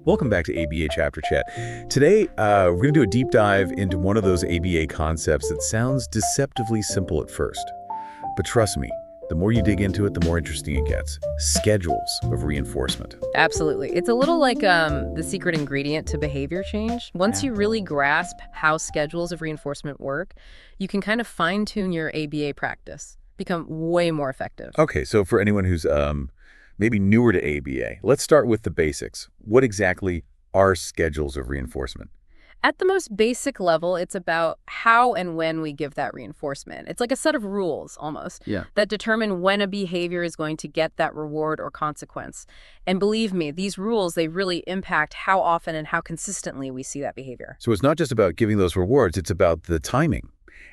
Welcome back to ABA Chapter Chat. Today, we're going to do a deep dive into one of those ABA concepts that sounds deceptively simple at first. But trust me, the more you dig into it, the more interesting it gets. Schedules of reinforcement. Absolutely. It's a little like the secret ingredient to behavior change. Once you really grasp how schedules of reinforcement work, you can kind of fine-tune your ABA practice, become way more effective. Okay, so for anyone who's maybe newer to ABA, let's start with the basics. What exactly are schedules of reinforcement? At the most basic level, it's about how and when we give that reinforcement. It's like a set of rules, almost, that determine when a behavior is going to get that reward or consequence. And believe me, these rules, they really impact how often and how consistently we see that behavior. So it's not just about giving those rewards, it's about the timing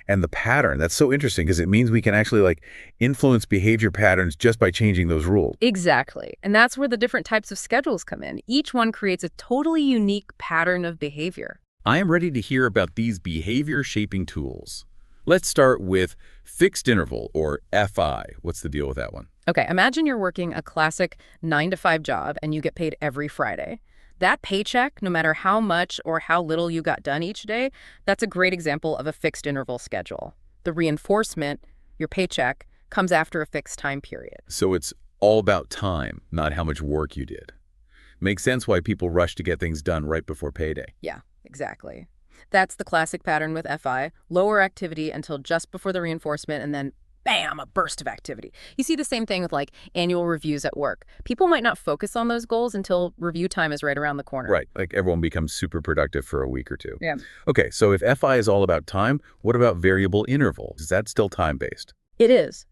and the pattern. That's so interesting because it means we can actually influence behavior patterns just by changing those rules. Exactly. And that's where the different types of schedules come in. Each one creates a totally unique pattern of behavior. I am ready to hear about these behavior-shaping tools. Let's start with fixed interval, or FI. What's the deal with that one? Okay, imagine you're working a classic 9-to-5 job and you get paid every Friday. That paycheck, no matter how much or how little you got done each day, that's a great example of a fixed interval schedule. The reinforcement, your paycheck, comes after a fixed time period. So it's all about time, not how much work you did. Makes sense why people rush to get things done right before payday. Yeah. Exactly. That's the classic pattern with FI. Lower activity until just before the reinforcement, and then bam, a burst of activity. You see the same thing with annual reviews at work. People might not focus on those goals until review time is right around the corner. Right. Everyone becomes super productive for a week or two. Yeah. Okay, so if FI is all about time, what about variable intervals? Is that still time-based? It is.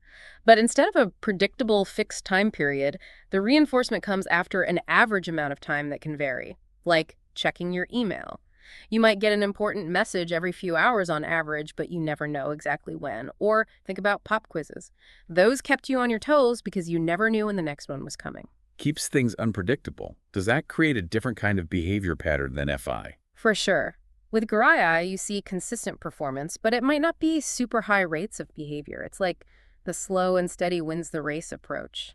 But instead of a predictable fixed time period, the reinforcement comes after an average amount of time that can vary, like checking your email. You might get an important message every few hours on average, but you never know exactly when. Or think about pop quizzes. Those kept you on your toes because you never knew when the next one was coming. Keeps things unpredictable. Does that create a different kind of behavior pattern than FI? For sure. With Gradual, you see consistent performance, but it might not be super high rates of behavior. It's like the slow and steady wins the race approach.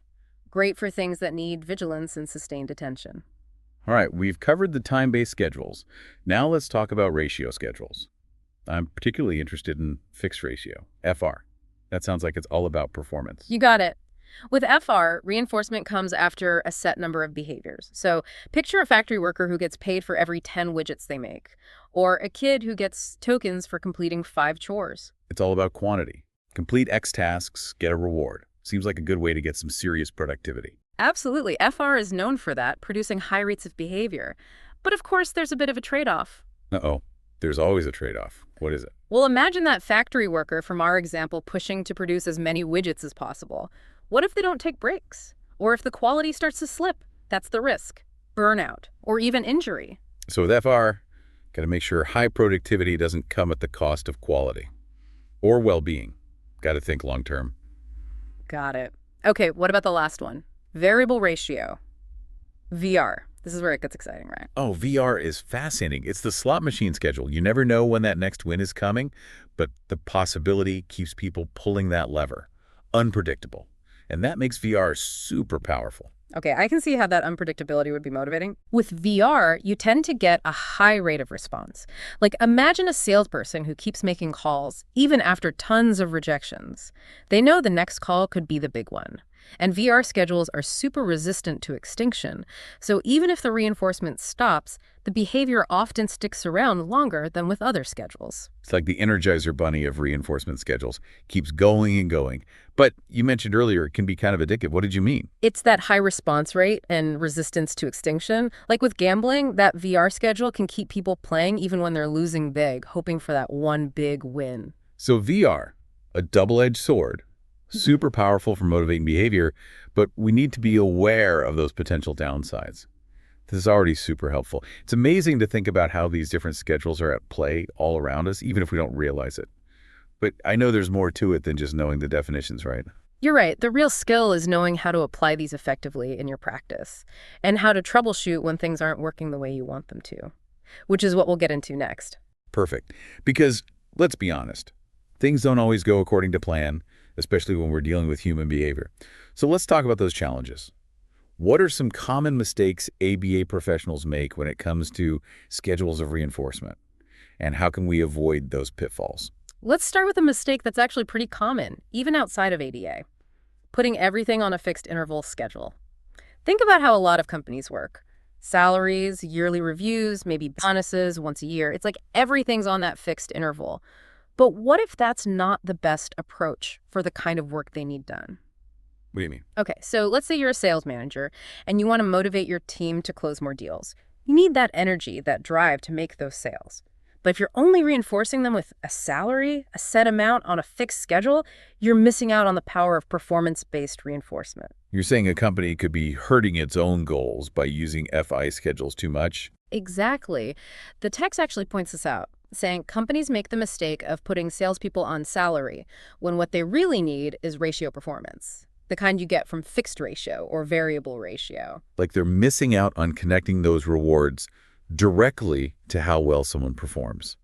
Great for things that need vigilance and sustained attention. All right, we've covered the time-based schedules. Now let's talk about ratio schedules. I'm particularly interested in fixed ratio, FR. That sounds like it's all about performance. You got it. With FR, reinforcement comes after a set number of behaviors. So picture a factory worker who gets paid for every 10 widgets they make, or a kid who gets tokens for completing 5 chores. It's all about quantity. Complete X tasks, get a reward. Seems like a good way to get some serious productivity. Absolutely. FR is known for that, producing high rates of behavior. But of course, there's a bit of a trade-off. Uh-oh. There's always a trade-off. What is it? Well, imagine that factory worker from our example pushing to produce as many widgets as possible. What if they don't take breaks? Or if the quality starts to slip? That's the risk. Burnout, or even injury. So with FR, got to make sure high productivity doesn't come at the cost of quality. Or well-being. Got to think long-term. Got it. Okay, what about the last one? Variable ratio, VR. This is where it gets exciting, right? Oh, VR is fascinating. It's the slot machine schedule. You never know when that next win is coming, but the possibility keeps people pulling that lever. Unpredictable. And that makes VR super powerful. Okay, I can see how that unpredictability would be motivating. With VR, you tend to get a high rate of response. Imagine a salesperson who keeps making calls, even after tons of rejections. They know the next call could be the big one. And VR schedules are super resistant to extinction. So even if the reinforcement stops, the behavior often sticks around longer than with other schedules. It's like the Energizer bunny of reinforcement schedules. Keeps going and going. But you mentioned earlier it can be kind of addictive. What did you mean? It's that high response rate and resistance to extinction. Like with gambling, that VR schedule can keep people playing even when they're losing big, hoping for that one big win. So VR, a double-edged sword. Super powerful for motivating behavior, but we need to be aware of those potential downsides. This is already super helpful. It's amazing to think about how these different schedules are at play all around us, even if we don't realize it. But I know there's more to it than just knowing the definitions, right? You're right. The real skill is knowing how to apply these effectively in your practice and how to troubleshoot when things aren't working the way you want them to, which is what we'll get into next. Perfect. Because let's be honest, things don't always go according to plan, especially when we're dealing with human behavior. So let's talk about those challenges. What are some common mistakes ABA professionals make when it comes to schedules of reinforcement? And how can we avoid those pitfalls? Let's start with a mistake that's actually pretty common, even outside of ADA: putting everything on a fixed interval schedule. Think about how a lot of companies work. Salaries, yearly reviews, maybe bonuses once a year. It's like everything's on that fixed interval. But what if that's not the best approach for the kind of work they need done? What do you mean? Okay, so let's say you're a sales manager and you want to motivate your team to close more deals. You need that energy, that drive to make those sales. But if you're only reinforcing them with a salary, a set amount on a fixed schedule, you're missing out on the power of performance-based reinforcement. You're saying a company could be hurting its own goals by using FI schedules too much? Exactly. The text actually points this out, saying companies make the mistake of putting salespeople on salary when what they really need is ratio performance, the kind you get from fixed ratio or variable ratio. Like they're missing out on connecting those rewards directly to how well someone performs.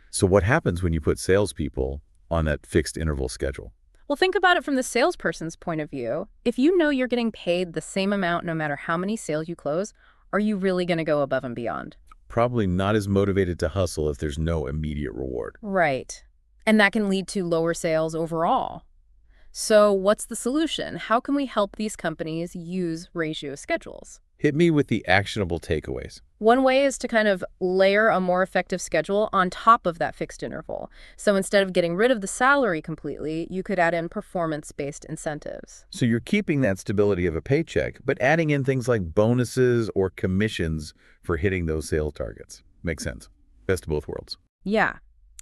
So what happens when you put salespeople on that fixed interval schedule? Well, think about it from the salesperson's point of view. If you know you're getting paid the same amount no matter how many sales you close, are you really going to go above and beyond? Probably not as motivated to hustle if there's no immediate reward. Right. And that can lead to lower sales overall. So what's the solution? How can we help these companies use ratio schedules? Hit me with the actionable takeaways. One way is to kind of layer a more effective schedule on top of that fixed interval. So instead of getting rid of the salary completely, you could add in performance-based incentives. So you're keeping that stability of a paycheck, but adding in things like bonuses or commissions for hitting those sales targets. Makes sense. Best of both worlds. Yeah.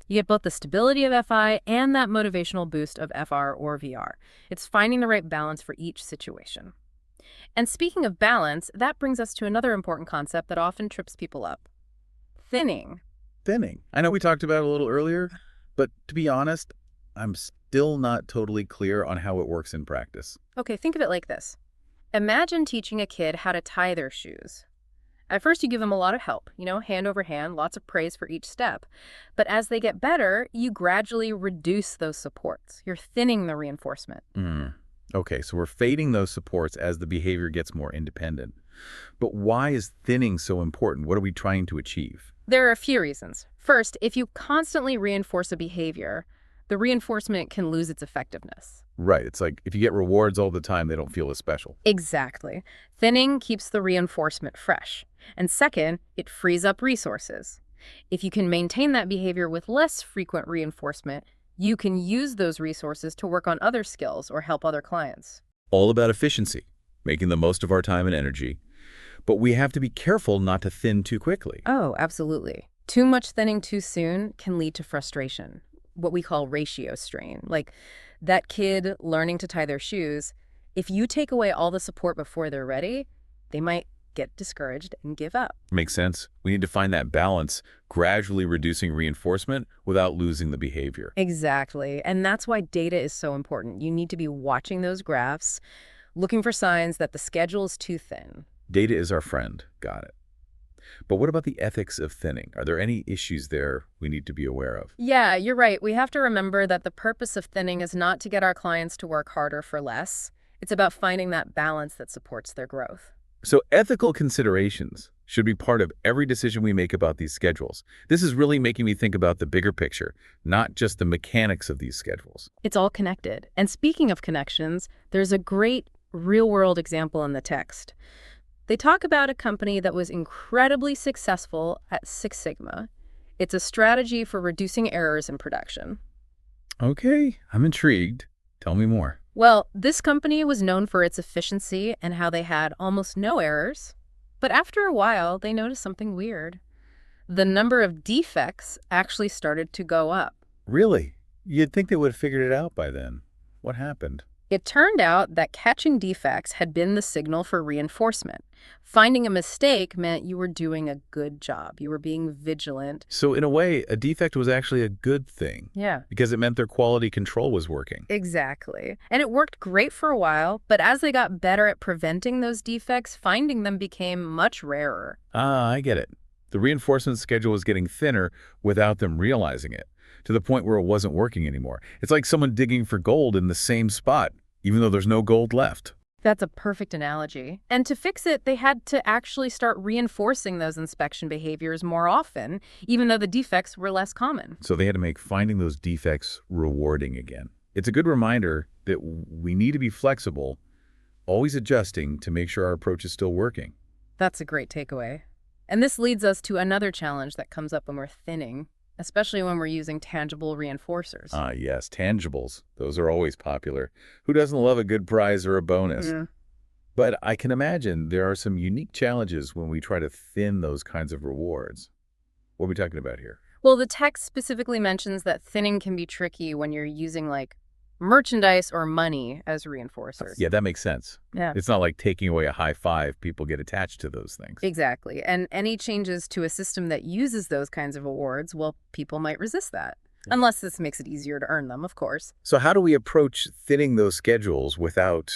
You get both the stability of FI and that motivational boost of FR or VR. It's finding the right balance for each situation. And speaking of balance, that brings us to another important concept that often trips people up: thinning. Thinning. I know we talked about it a little earlier, but to be honest, I'm still not totally clear on how it works in practice. Okay, think of it like this. Imagine teaching a kid how to tie their shoes. At first, you give them a lot of help, hand over hand, lots of praise for each step. But as they get better, you gradually reduce those supports. You're thinning the reinforcement. Okay, so we're fading those supports as the behavior gets more independent. But why is thinning so important? What are we trying to achieve? There are a few reasons. First, if you constantly reinforce a behavior, the reinforcement can lose its effectiveness. Right, it's like if you get rewards all the time, they don't feel as special. Exactly. Thinning keeps the reinforcement fresh. And second, it frees up resources. If you can maintain that behavior with less frequent reinforcement, you can use those resources to work on other skills or help other clients. All about efficiency, making the most of our time and energy. But we have to be careful not to thin too quickly. Oh, absolutely. Too much thinning too soon can lead to frustration, what we call ratio strain. Like that kid learning to tie their shoes, if you take away all the support before they're ready, they might get discouraged and give up. Makes sense. We need to find that balance, gradually reducing reinforcement without losing the behavior. Exactly. And that's why data is so important. You need to be watching those graphs, looking for signs that the schedule is too thin. Data is our friend. Got it. But what about the ethics of thinning? Are there any issues there we need to be aware of? Yeah, you're right. We have to remember that the purpose of thinning is not to get our clients to work harder for less. It's about finding that balance that supports their growth. So ethical considerations should be part of every decision we make about these schedules. This is really making me think about the bigger picture, not just the mechanics of these schedules. It's all connected. And speaking of connections, there's a great real-world example in the text. They talk about a company that was incredibly successful at Six Sigma. It's a strategy for reducing errors in production. Okay, I'm intrigued. Tell me more. Well, this company was known for its efficiency and how they had almost no errors. But after a while, they noticed something weird. The number of defects actually started to go up. Really? You'd think they would have figured it out by then. What happened? It turned out that catching defects had been the signal for reinforcement. Finding a mistake meant you were doing a good job. You were being vigilant. So in a way, a defect was actually a good thing. Yeah. Because it meant their quality control was working. Exactly. And it worked great for a while, but as they got better at preventing those defects, finding them became much rarer. Ah, I get it. The reinforcement schedule was getting thinner without them realizing it, to the point where it wasn't working anymore. It's like someone digging for gold in the same spot, even though there's no gold left. That's a perfect analogy. And to fix it, they had to actually start reinforcing those inspection behaviors more often, even though the defects were less common. So they had to make finding those defects rewarding again. It's a good reminder that we need to be flexible, always adjusting to make sure our approach is still working. That's a great takeaway. And this leads us to another challenge that comes up when we're thinning, especially when we're using tangible reinforcers. Ah, yes, tangibles. Those are always popular. Who doesn't love a good prize or a bonus? Yeah. But I can imagine there are some unique challenges when we try to thin those kinds of rewards. What are we talking about here? Well, the text specifically mentions that thinning can be tricky when you're using like merchandise or money as reinforcers. Yeah, that makes sense. Yeah. It's not like taking away a high five. People get attached to those things. Exactly. And any changes to a system that uses those kinds of awards, well, people might resist that. Unless this makes it easier to earn them, of course. So how do we approach thinning those schedules without,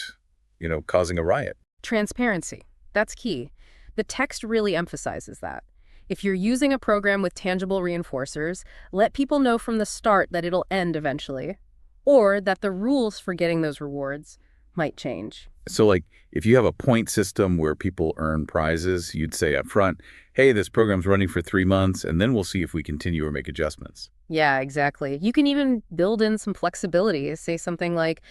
causing a riot? Transparency. That's key. The text really emphasizes that. If you're using a program with tangible reinforcers, let people know from the start that it'll end eventually, or that the rules for getting those rewards might change. So like if you have a point system where people earn prizes, you'd say up front, hey, this program's running for 3 months, and then we'll see if we continue or make adjustments. Yeah, exactly. You can even build in some flexibility. Say something like,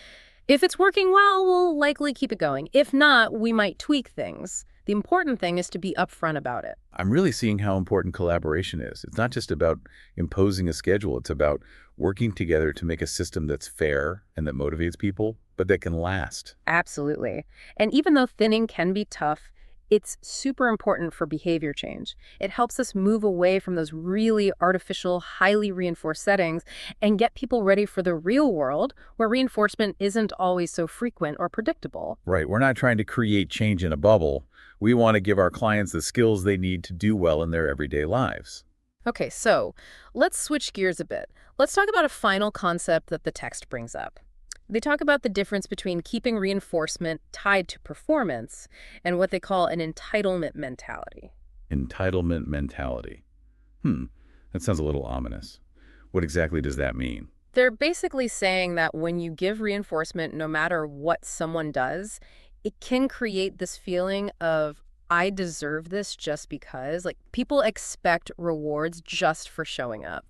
if it's working well, we'll likely keep it going. If not, we might tweak things. The important thing is to be upfront about it. I'm really seeing how important collaboration is. It's not just about imposing a schedule. It's about working together to make a system that's fair and that motivates people, but that can last. Absolutely. And even though thinning can be tough, it's super important for behavior change. It helps us move away from those really artificial, highly reinforced settings and get people ready for the real world where reinforcement isn't always so frequent or predictable. Right. We're not trying to create change in a bubble. We want to give our clients the skills they need to do well in their everyday lives. Okay, so let's switch gears a bit. Let's talk about a final concept that the text brings up. They talk about the difference between keeping reinforcement tied to performance and what they call an entitlement mentality. Entitlement mentality. That sounds a little ominous. What exactly does that mean? They're basically saying that when you give reinforcement, no matter what someone does, it can create this feeling of, I deserve this just because. Like, people expect rewards just for showing up.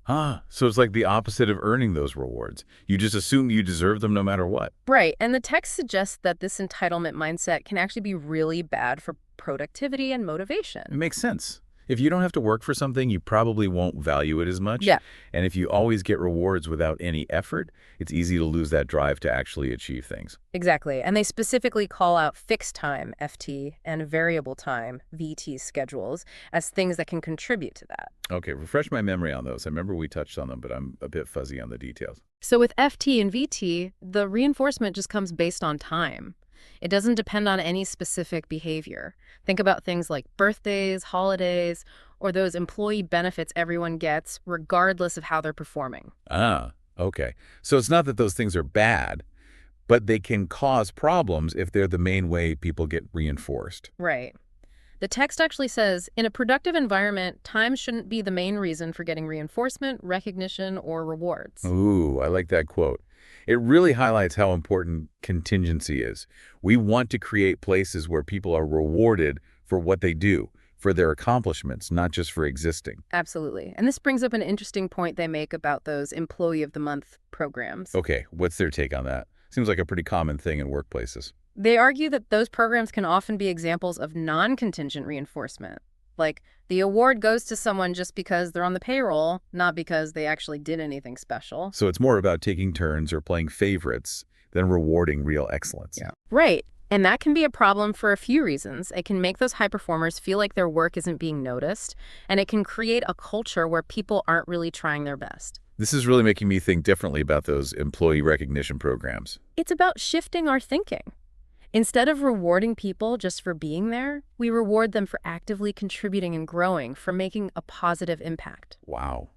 So it's like the opposite of earning those rewards. You just assume you deserve them no matter what. Right. And the text suggests that this entitlement mindset can actually be really bad for productivity and motivation. It makes sense. If you don't have to work for something, you probably won't value it as much. Yeah. And if you always get rewards without any effort, it's easy to lose that drive to actually achieve things. Exactly. And they specifically call out fixed time, FT, and variable time, VT schedules as things that can contribute to that. Okay, refresh my memory on those. I remember we touched on them, but I'm a bit fuzzy on the details. So with FT and VT, the reinforcement just comes based on time. It doesn't depend on any specific behavior. Think about things like birthdays, holidays, or those employee benefits everyone gets regardless of how they're performing. Okay. So it's not that those things are bad, but they can cause problems if they're the main way people get reinforced. Right. The text actually says, in a productive environment, time shouldn't be the main reason for getting reinforcement, recognition, or rewards. Ooh, I like that quote. It really highlights how important contingency is. We want to create places where people are rewarded for what they do, for their accomplishments, not just for existing. Absolutely. And this brings up an interesting point they make about those Employee of the Month programs. Okay, what's their take on that? Seems like a pretty common thing in workplaces. They argue that those programs can often be examples of non-contingent reinforcement. Like, the award goes to someone just because they're on the payroll, not because they actually did anything special. So it's more about taking turns or playing favorites than rewarding real excellence. Yeah. Right. And that can be a problem for a few reasons. It can make those high performers feel like their work isn't being noticed, and it can create a culture where people aren't really trying their best. This is really making me think differently about those employee recognition programs. It's about shifting our thinking. Instead of rewarding people just for being there, we reward them for actively contributing and growing, for making a positive impact. Wow.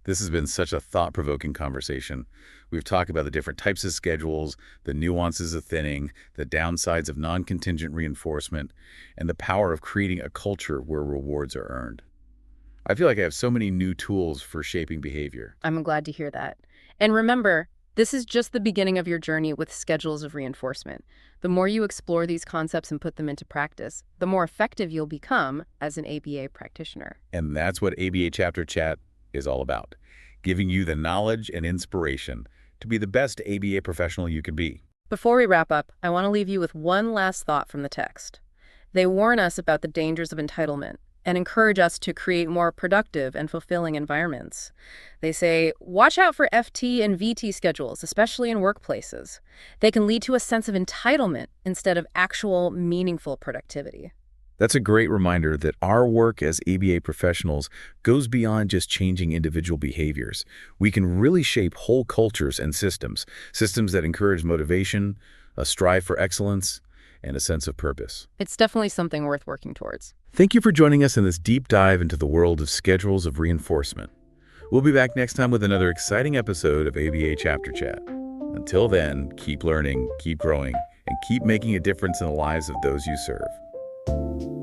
This has been such a thought-provoking conversation. We've talked about the different types of schedules, the nuances of thinning, the downsides of non-contingent reinforcement, and the power of creating a culture where rewards are earned. I feel like I have so many new tools for shaping behavior. I'm glad to hear that. And remember, This is just the beginning of your journey with schedules of reinforcement. The more you explore these concepts and put them into practice, the more effective you'll become as an ABA practitioner. And that's what ABA Chapter Chat is all about, giving you the knowledge and inspiration to be the best ABA professional you can be. Before we wrap up, I want to leave you with one last thought from the text. They warn us about the dangers of entitlement and encourage us to create more productive and fulfilling environments. They say, watch out for FT and VT schedules, especially in workplaces. They can lead to a sense of entitlement instead of actual, meaningful productivity. That's a great reminder that our work as ABA professionals goes beyond just changing individual behaviors. We can really shape whole cultures and systems that encourage motivation, a strive for excellence, and a sense of purpose. It's definitely something worth working towards. Thank you for joining us in this deep dive into the world of schedules of reinforcement. We'll be back next time with another exciting episode of ABA Chapter Chat. Until then, keep learning, keep growing, and keep making a difference in the lives of those you serve.